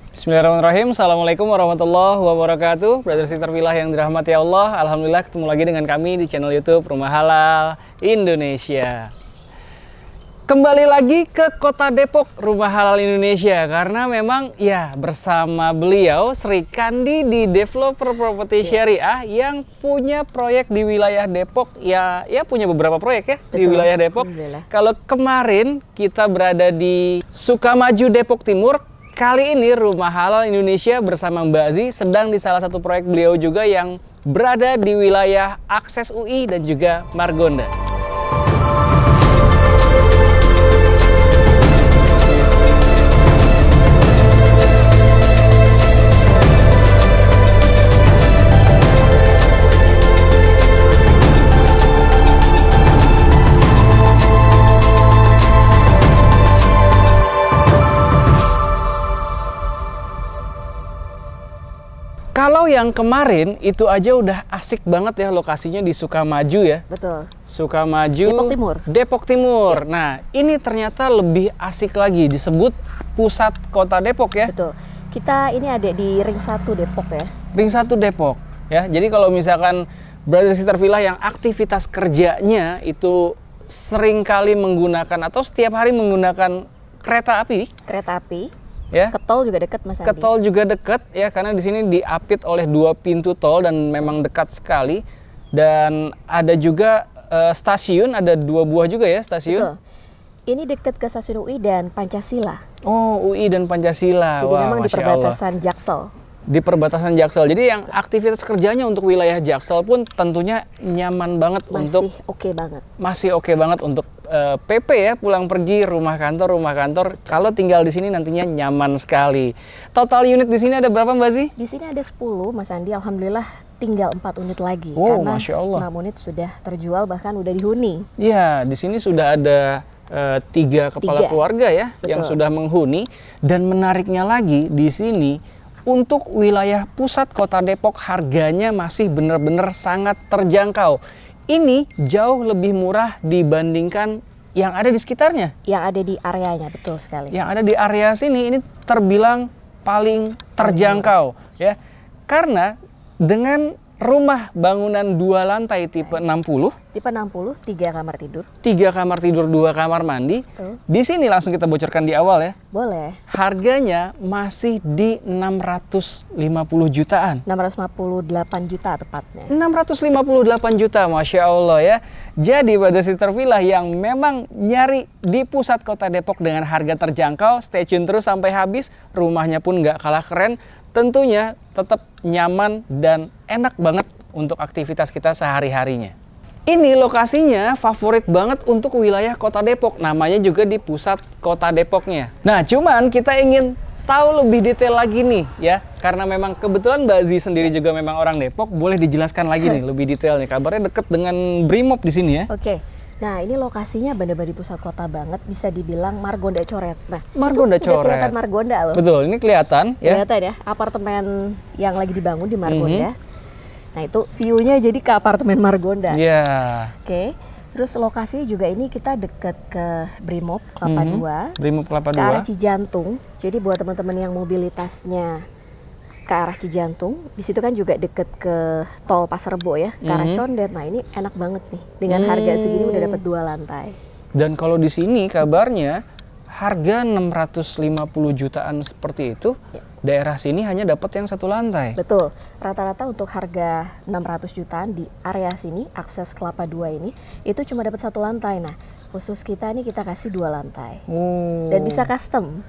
Bismillahirrahmanirrahim. Assalamualaikum warahmatullahi wabarakatuh. Brother Sister Villa yang dirahmati Allah, alhamdulillah ketemu lagi dengan kami di channel YouTube Rumah Halal Indonesia. Kembali lagi ke Kota Depok, Rumah Halal Indonesia, karena memang ya bersama beliau Sri Kandi di Developer Properti Syariah yang punya proyek di wilayah Depok, ya punya beberapa proyek ya. Betul, di wilayah Depok. Kalau kemarin kita berada di Sukamaju Depok Timur, kali ini Rumah Halal Indonesia bersama Mbak Azi sedang di salah satu proyek beliau juga yang berada di wilayah akses UI dan juga Margonda. Kalau yang kemarin itu aja udah asik banget ya lokasinya di Sukamaju ya. Betul. Sukamaju, Depok Timur. Depok Timur. Ya. Nah, ini ternyata lebih asik lagi disebut pusat kota Depok ya. Betul. Kita ini ada di Ring 1 Depok ya. Ring 1 Depok ya. Jadi kalau misalkan Brother Sister Villa yang aktivitas kerjanya itu sering kali menggunakan atau setiap hari menggunakan kereta api. Kereta api. Ya. Ke tol juga dekat Mas Andi. Ke tol juga dekat ya, karena di sini diapit oleh 2 pintu tol dan memang dekat sekali. Dan ada juga stasiun, ada 2 buah juga ya stasiun. Betul. Ini dekat ke stasiun UI dan Pancasila. Oh, UI dan Pancasila. Jadi wah, memang di Masya perbatasan Allah. Jaksel. Di perbatasan Jaksel. Jadi yang aktivitas kerjanya untuk wilayah Jaksel pun tentunya nyaman banget untuk masih oke banget untuk PP ya, pulang pergi rumah kantor. Kalau tinggal di sini nantinya nyaman sekali. Total unit di sini ada berapa Mbak Zi? Di sini ada 10 Mas Andi. Alhamdulillah tinggal 4 unit lagi. Oh, karena Masya Allah. 6 unit sudah terjual, bahkan udah dihuni. Iya, di sini sudah ada 3 kepala keluarga ya. Betul. Yang sudah menghuni. Dan menariknya lagi di sini untuk wilayah pusat kota Depok harganya masih benar-benar sangat terjangkau. Ini jauh lebih murah dibandingkan yang ada di sekitarnya. Yang ada di areanya, betul sekali. Yang ada di area sini ini terbilang paling terjangkau ya. Karena dengan rumah bangunan 2 lantai tipe 60. Tipe 60, 3 kamar tidur. 3 kamar tidur, 2 kamar mandi. Di sini langsung kita bocorkan di awal ya. Boleh. Harganya masih di 650 jutaan. 658 juta tepatnya. 658 juta, Masya Allah ya. Jadi pada Sister Villa yang memang nyari di pusat kota Depok dengan harga terjangkau, stay tune terus sampai habis. Rumahnya pun nggak kalah keren. Tentunya tetap nyaman dan enak banget untuk aktivitas kita sehari-harinya. Ini lokasinya favorit banget untuk wilayah kota Depok, namanya juga di pusat kota Depoknya. Nah, cuman kita ingin tahu lebih detail lagi nih ya, karena memang kebetulan Mbak Zi sendiri juga memang orang Depok, boleh dijelaskan lagi nih lebih detailnya. Kabarnya deket dengan Brimob di sini ya. Oke. Nah, ini lokasinya benar-benar di pusat kota banget, bisa dibilang Margonda coret. Nah, Margonda coret. Kelihatan Margonda loh. Betul, ini kelihatan ya. Kelihatan ya, apartemen yang lagi dibangun di Margonda. Nah, itu view-nya jadi ke apartemen Margonda. Iya. Oke. Terus lokasinya juga ini kita deket ke Brimob Kelapa 2. Brimob Kelapa 2. Ke arah Cijantung. Jadi buat teman-teman yang mobilitasnya ke arah Cijantung, di situ kan juga deket ke tol Pasar Rebo ya, ke arah Condet. Nah, ini enak banget nih, dengan harga segini udah dapat 2 lantai. Dan kalau di sini kabarnya harga 650 jutaan seperti itu, daerah sini hanya dapat yang 1 lantai. Betul, rata-rata untuk harga 600 jutaan di area sini, akses Kelapa 2 ini, itu cuma dapat 1 lantai. Nah, khusus kita nih kita kasih 2 lantai. Dan bisa custom.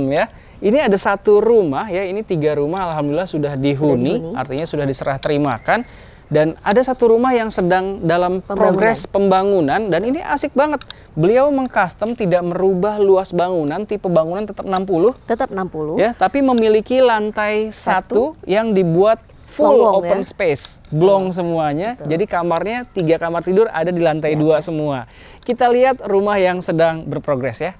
Ya. Ini ada 1 rumah ya, ini 3 rumah alhamdulillah sudah dihuni, artinya sudah diserah terimakan. Dan ada 1 rumah yang sedang dalam progres pembangunan dan ini asik banget. Beliau mengcustom tidak merubah luas bangunan, tipe bangunan tetap 60. Tetap 60. Ya, tapi memiliki lantai 1 yang dibuat full open space, blong semuanya. Betul. Jadi kamarnya 3 kamar tidur ada di lantai 2 semua. Kita lihat rumah yang sedang berprogres ya.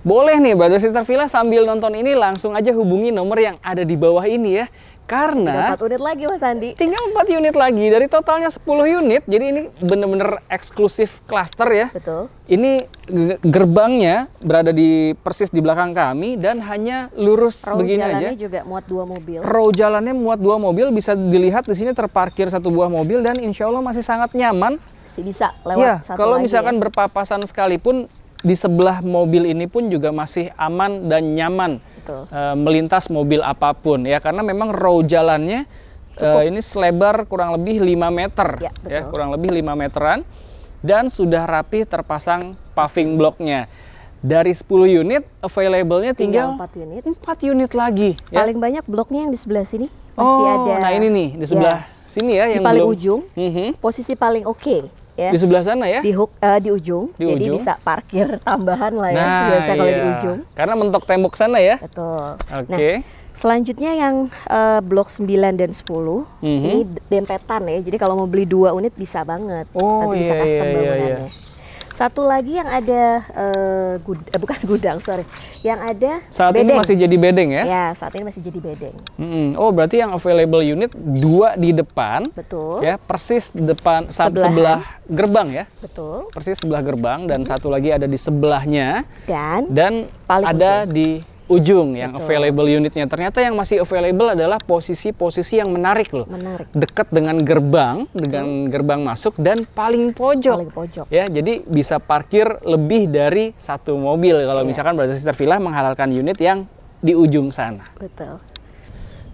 Boleh nih Brother Sister Villa sambil nonton ini langsung aja hubungi nomor yang ada di bawah ini ya. Karena 4 unit lagi Mas Andi. tinggal 4 unit lagi dari totalnya 10 unit. Jadi ini bener-bener eksklusif cluster ya. Betul. Ini gerbangnya berada di persis di belakang kami dan hanya lurus Row begini aja. jalannya juga muat 2 mobil. Row jalannya muat 2 mobil, bisa dilihat di sini terparkir 1 buah mobil dan insya Allah masih sangat nyaman. Masih bisa lewat Ya, satu kalau lagi misalkan ya. berpapasan sekalipun di sebelah mobil ini pun juga masih aman dan nyaman. Betul. Melintas mobil apapun ya, karena memang row jalannya ini selebar kurang lebih 5 meter Ya, ya, betul. kurang lebih 5 meteran dan sudah rapi terpasang paving blocknya. Dari 10 unit available-nya tinggal 4 unit. 4 unit lagi ya. Paling banyak bloknya yang di sebelah sini. Masih ada. Nah ini nih di sebelah sini ya Di yang paling belum. ujung. Mhm. Posisi paling oke ya. Di sebelah sana ya. Di ujung. Di Jadi ujung. bisa parkir tambahan lah ya. Nah, Biasa kalau di iya. ujung. Karena mentok tembok sana ya. Betul. Oke. Nah, selanjutnya yang blok 9 dan 10 ini dempetan ya. Jadi kalau mau beli 2 unit bisa banget. Oh, Nanti bisa iya, custom iya, bangunannya. iya. Satu lagi yang ada bukan gudang, sorry. Yang ada Saat ini bedeng. masih jadi bedeng ya. Ya, saat ini masih jadi bedeng. Oh, berarti yang available unit 2 di depan. Betul. Ya, persis depan Sebelahan. sebelah gerbang ya. Betul. Persis sebelah gerbang dan satu lagi ada di sebelahnya dan paling ada di ujung yang Betul. available unitnya. Ternyata yang masih available adalah posisi-posisi yang menarik loh. Menarik. Dekat dengan gerbang masuk dan paling pojok. Paling pojok. Ya, jadi bisa parkir lebih dari 1 mobil kalau misalkan Brother Sister Villa menghalalkan unit yang di ujung sana. Betul.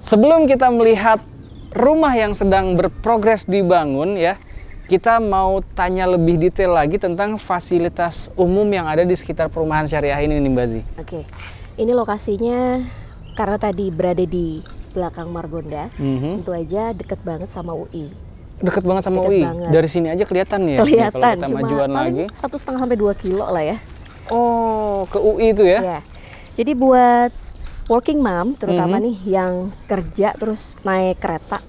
Sebelum kita melihat rumah yang sedang berprogres dibangun ya, kita mau tanya lebih detail lagi tentang fasilitas umum yang ada di sekitar perumahan syariah ini nih Mbak Zi. Oke. Ini lokasinya karena tadi berada di belakang Margonda, tentu aja deket banget sama UI. Deket banget sama Deket UI. banget. Dari sini aja kelihatan ya. Kelihatan, Kalau kita cuma majuan paling lagi. 1,5 sampai 2 kilo lah ya. Oh, ke UI itu ya? Ya. Jadi buat working mom, terutama nih yang kerja terus naik kereta,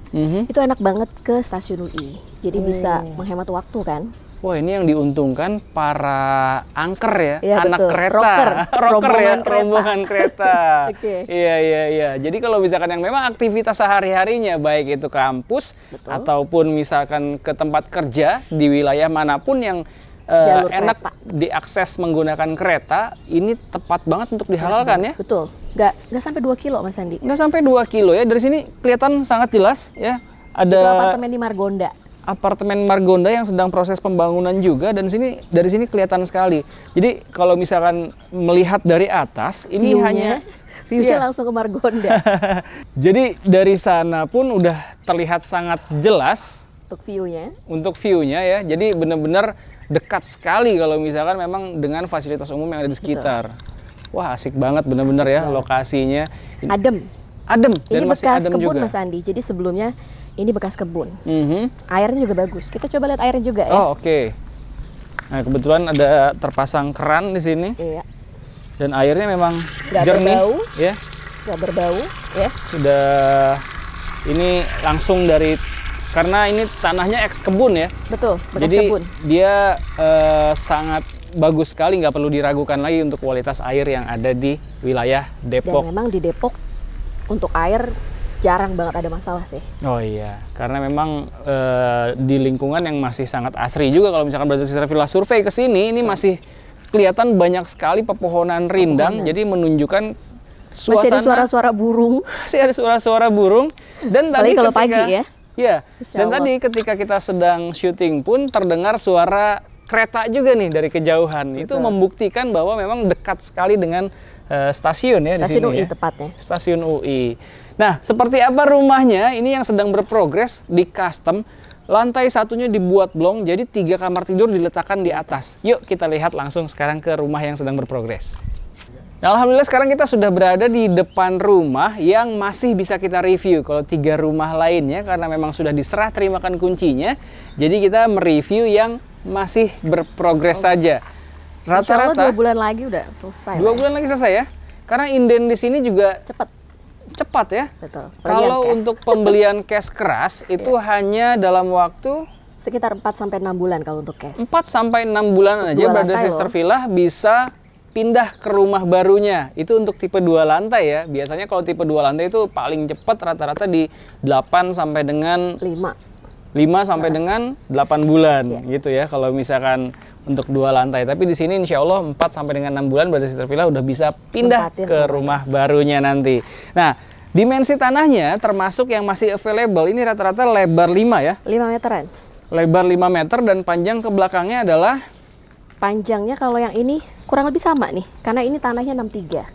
itu enak banget ke stasiun UI. Jadi bisa menghemat waktu kan. Wah, ini yang diuntungkan para angker ya, Iya, anak betul. kereta, Rocker. ya, Rombongan kereta. rombongan kereta. Oke. Iya. Jadi kalau misalkan yang memang aktivitas sehari-harinya, baik itu kampus ataupun misalkan ke tempat kerja di wilayah manapun yang Jalur enak kereta. diakses menggunakan kereta, ini tepat banget untuk dihalalkan ya. Betul. Nggak sampai 2 kilo Mas Andi. Nggak sampai 2 kilo ya, dari sini kelihatan sangat jelas ya. Itu Ada apartemen di Margonda. apartemen Margonda yang sedang proses pembangunan juga dan dari sini kelihatan sekali. Jadi kalau misalkan melihat dari atas ini hanya View-nya langsung ke Margonda. Jadi dari sana pun udah terlihat sangat jelas Untuk view-nya. untuk view-nya ya. Jadi benar-benar dekat sekali kalau misalkan memang dengan fasilitas umum yang ada di sekitar. Wah, asik banget benar-benar ya lokasinya. Adem. Adem dan Ini masih bekas adem kebun juga. Mas Andi. Jadi sebelumnya ini bekas kebun. Mhm. Airnya juga bagus. Kita coba lihat airnya juga ya. Oh, oke. Nah, kebetulan ada terpasang keran di sini Iya. dan airnya memang Nggak jernih berbau. ya. Nggak berbau ya. Sudah ini langsung dari karena ini tanahnya eks kebun ya. Betul, bekas Jadi kebun. dia sangat bagus sekali, nggak perlu diragukan lagi untuk kualitas air yang ada di wilayah Dan Depok. memang di Depok untuk air jarang banget ada masalah sih. Oh iya, karena memang di lingkungan yang masih sangat asri juga. Kalau misalkan Brother Sister Villa survei ke sini, ini masih kelihatan banyak sekali pepohonan rindang, jadi menunjukkan suasana. Masih ada suara-suara burung. Masih ada suara-suara burung. Dan tadi Apalagi kalau ketika, pagi ya. Iya. Insya Dan Allah. tadi ketika kita sedang syuting pun terdengar suara kereta juga nih dari kejauhan. Itu membuktikan bahwa memang dekat sekali dengan stasiun ya Stasiun di sini. UI Ya. tepatnya. Stasiun UI. Nah, seperti apa rumahnya? Ini yang sedang berprogres di custom. Lantai satunya dibuat blong, jadi 3 kamar tidur diletakkan di atas. Yuk kita lihat langsung sekarang ke rumah yang sedang berprogres. Nah, alhamdulillah sekarang kita sudah berada di depan rumah yang masih bisa kita review. Kalau 3 rumah lainnya karena memang sudah diserah terimakan kuncinya, jadi kita mereview yang masih berprogres saja. Insya Allah Rata-rata 2 bulan lagi udah selesai. 2 bulan lagi selesai ya. Karena inden di sini juga Cepet. cepat ya. Betul. Kalau Pembelian cash. untuk pembelian cash keras itu hanya dalam waktu sekitar 4 sampai 6 bulan kalau untuk cash. 4 sampai 6 bulan aja Dua Brother lantai Sister loh. Villa bisa pindah ke rumah barunya. Itu untuk tipe 2 lantai ya. Biasanya kalau tipe 2 lantai itu paling cepat rata-rata di 8 sampai dengan 5 sampai dengan 8 bulan gitu ya. Kalau misalkan untuk 2 lantai. Tapi di sini insya Allah 4 sampai dengan 6 bulan Brothers Sister Villa udah bisa pindah ke rumah barunya nanti. Nah, dimensi tanahnya termasuk yang masih available ini rata-rata lebar 5 ya. 5 meteran. Lebar 5 meter dan panjang ke belakangnya adalah? Panjangnya kalau yang ini kurang lebih sama nih, karena ini tanahnya 63.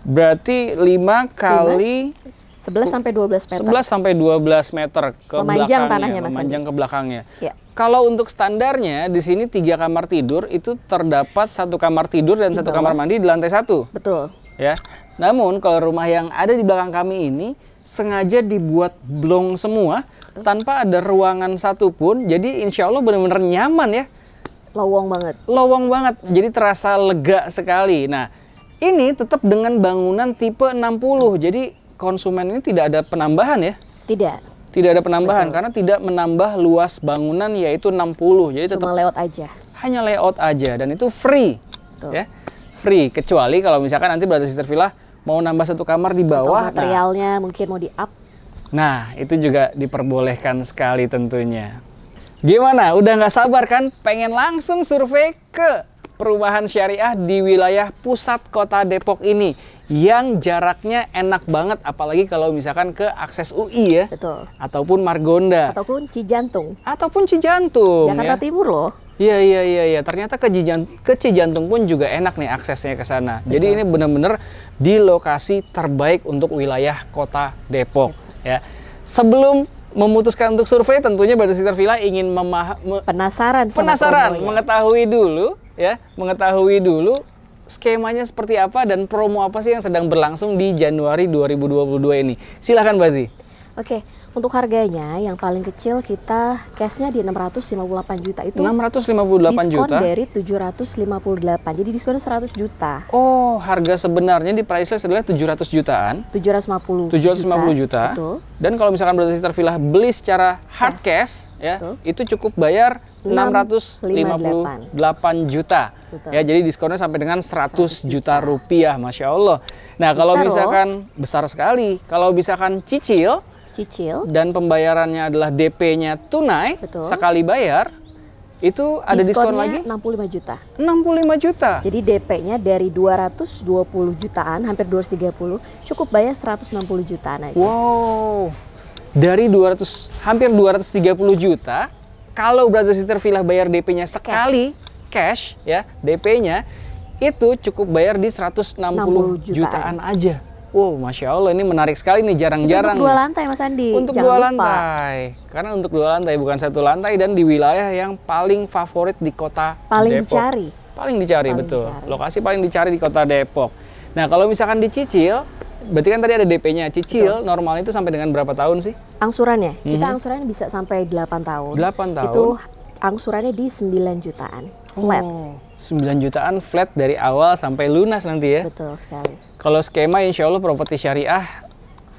Berarti 5 kali 11 sampai 12 meter. 11 sampai 12 meter ke memanjang belakangnya, tanahnya, Mas memanjang ke belakangnya. Ya. Kalau untuk standarnya di sini 3 kamar tidur itu terdapat 1 kamar tidur dan 1 kamar mandi di lantai 1. Betul. Ya. Namun kalau rumah yang ada di belakang kami ini sengaja dibuat blong semua tanpa ada ruangan satupun. Jadi insya Allah benar-benar nyaman ya. Lowong banget. Lowong banget. Jadi terasa lega sekali. Nah, ini tetap dengan bangunan tipe 60. Jadi konsumen ini tidak ada penambahan ya? Tidak. Tidak ada penambahan karena tidak menambah luas bangunan yaitu 60. Jadi tetap cuma layout aja. Hanya layout aja dan itu free. Betul. Ya. Free kecuali kalau misalkan nanti Brothers Sister Villa mau nambah 1 kamar di bawah. Atau materialnya mungkin mau di-up. Nah, itu juga diperbolehkan sekali tentunya. Gimana? Udah nggak sabar kan? Pengen langsung survei ke perumahan syariah di wilayah pusat kota Depok ini. Yang jaraknya enak banget, apalagi kalau misalkan ke akses UI ya. Betul. Ataupun Margonda. Ataupun Cijantung. Ataupun Cijantung. Jakarta ya. Timur loh. Iya. Ternyata ke Cijantung pun juga enak nih aksesnya ke sana. Betul. Jadi ini benar-benar di lokasi terbaik untuk wilayah kota Depok. Ya. Sebelum memutuskan untuk survei, tentunya Brothers Sister Villa ingin penasaran mengetahui dulu skemanya seperti apa dan promo apa sih yang sedang berlangsung di Januari 2022 ini. Silahkan Bazi. Oke, untuk harganya yang paling kecil kita cashnya di 658 juta itu. 658 juta. Diskon dari 758. Jadi diskonnya 100 juta. Oh, harga sebenarnya di price list adalah 700 jutaan. 750 juta. Betul. Dan kalau misalkan Brothers Sister Villa beli secara hard cash ya, itu cukup bayar 658 juta. Betul. Ya, jadi diskonnya sampai dengan 100 juta rupiah, Masya Allah. Nah, kalau misalkan besar sekali, kalau misalkan cicil dan pembayarannya adalah DP-nya tunai, sekali bayar, itu ada diskon lagi? 65 juta. 65 juta. Jadi DP-nya dari 220 jutaan, hampir 230, cukup bayar 160 jutaan aja. Wow. Dari hampir 230 juta, kalau Brothers Sister Villa bayar DP-nya sekali, cash ya, DP-nya itu cukup bayar di 160 jutaan aja. Wow, Masya Allah, ini menarik sekali nih, jarang-jarang. Untuk 2 lantai Mas Andi. Untuk 2 lantai. Karena untuk 2 lantai, bukan 1 lantai, dan di wilayah yang paling favorit di kota Depok. Paling dicari, betul. Lokasi paling dicari di kota Depok. Nah, kalau misalkan dicicil, berarti kan tadi ada DP-nya. Cicil normal itu sampai dengan berapa tahun sih? Angsurannya? Kita angsurannya bisa sampai 8 tahun. 8 tahun? Itu angsurannya di 9 jutaan. Flat. Oh, 9 jutaan flat dari awal sampai lunas nanti ya? Betul sekali. Kalau skema insya Allah properti syariah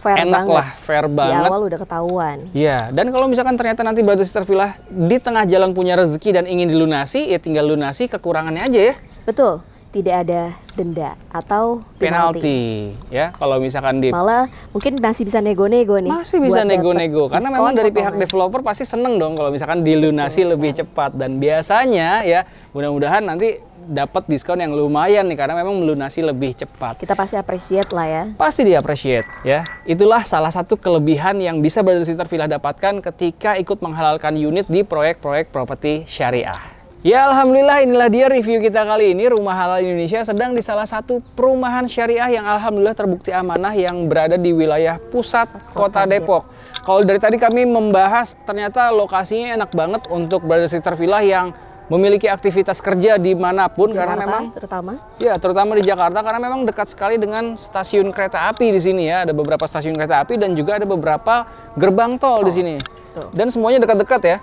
fair enak banget. Lah, fair banget. Di awal udah ketahuan. Iya, dan kalau misalkan ternyata nanti Brothers Sister Villa di tengah jalan punya rezeki dan ingin dilunasi, ya tinggal lunasi kekurangannya aja ya. Betul, tidak ada denda atau penalti. Ya, kalau misalkan malah mungkin masih bisa nego-nego nih. Masih bisa nego-nego, karena memang dari pihak developer pasti seneng dong kalau misalkan dilunasi lebih cepat. Dan biasanya ya, mudah-mudahan nanti dapat diskon yang lumayan nih karena memang melunasi lebih cepat. Kita pasti appreciate lah ya. Pasti di-appreciate ya. Itulah salah satu kelebihan yang bisa Brothers Sister Villa dapatkan ketika ikut menghalalkan unit di proyek-proyek properti syariah. Ya, alhamdulillah, inilah dia review kita kali ini. Rumah Halal Indonesia sedang di salah satu perumahan syariah yang alhamdulillah terbukti amanah yang berada di wilayah pusat kota Depok. Kalau dari tadi kami membahas, ternyata lokasinya enak banget untuk Brothers Sister Villa yang memiliki aktivitas kerja dimanapun, Jakarta, karena memang terutama di Jakarta, karena memang dekat sekali dengan stasiun kereta api di sini ya. Ada beberapa stasiun kereta api dan juga ada beberapa gerbang tol di sini. Dan semuanya dekat-dekat ya.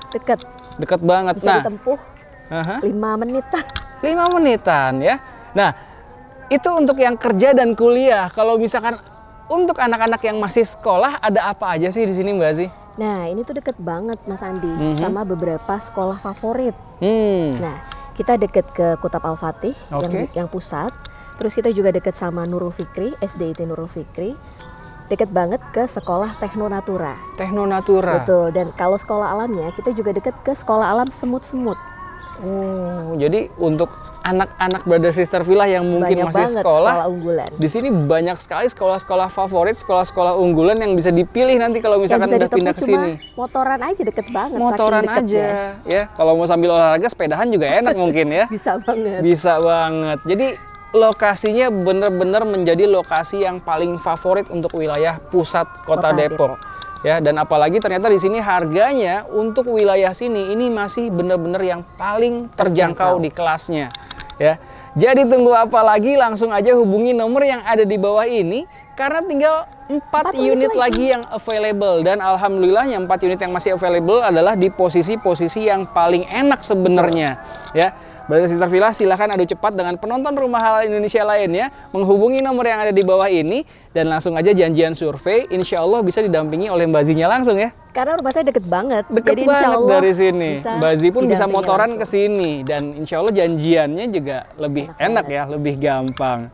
Dekat banget. Bisa ditempuh 5 menitan. 5 menitan ya. Nah, itu untuk yang kerja dan kuliah. Kalau misalkan untuk anak-anak yang masih sekolah, ada apa aja sih di sini Mbak Azi? Nah, ini tuh deket banget Mas Andi sama beberapa sekolah favorit. Nah, Kita deket ke Kutab Al-Fatih Oke. yang pusat. Terus kita juga deket sama Nurul Fikri, SDIT Nurul Fikri. Deket banget ke sekolah Teknonatura. Teknonatura. Betul, dan kalau sekolah alamnya kita juga deket ke sekolah alam semut-semut. Oh, jadi untuk anak-anak brother sister Villa yang mungkin Banyak masih banget sekolah unggulan. di sini banyak sekali sekolah-sekolah favorit, sekolah-sekolah unggulan yang bisa dipilih nanti kalau misalkan Yang bisa udah pindah ke ditempuh sini. cuma motoran aja deket banget. Motoran saking deketnya. aja, ya. Kalau mau sambil olahraga, sepedahan juga enak mungkin ya. Bisa banget. Bisa banget. Jadi lokasinya benar-benar menjadi lokasi yang paling favorit untuk wilayah pusat Kota Depok. Ya, dan apalagi ternyata di sini harganya untuk wilayah sini ini masih benar-benar yang paling terjangkau di kelasnya. Ya. Jadi tunggu apa lagi, langsung aja hubungi nomor yang ada di bawah ini karena tinggal 4 unit lagi yang available, dan alhamdulillahnya 4 unit yang masih available adalah di posisi-posisi yang paling enak sebenarnya. Ya. Brother Sister Villa, silahkan adu cepat dengan penonton Rumah Halal Indonesia lainnya, menghubungi nomor yang ada di bawah ini, dan langsung aja janjian survei. Insya Allah bisa didampingi oleh Mbak Zinya langsung ya. Karena rumah saya deket banget. Deket jadi insya banget Allah dari sini. Mbak Zi pun bisa motoran langsung ke sini, dan insya Allah janjiannya juga lebih enak ya, lebih gampang.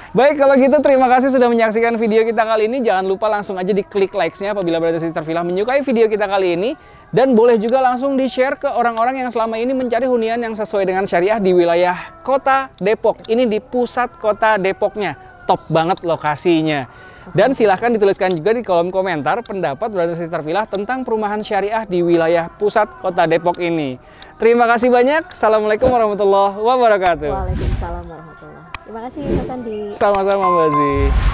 Baik, kalau gitu terima kasih sudah menyaksikan video kita kali ini. Jangan lupa langsung aja diklik likes-nya apabila Brother Sister Villa menyukai video kita kali ini. Dan boleh juga langsung di-share ke orang-orang yang selama ini mencari hunian yang sesuai dengan syariah di wilayah Kota Depok. Ini di pusat Kota Depoknya. Top banget lokasinya. Dan silahkan dituliskan juga di kolom komentar pendapat Brother Sister Villa tentang perumahan syariah di wilayah pusat Kota Depok ini. Terima kasih banyak. Assalamualaikum warahmatullahi wabarakatuh. Waalaikumsalam warahmatullahi wabarakatuh. Terima kasih Mas Andi. Sama-sama Mbak Zi.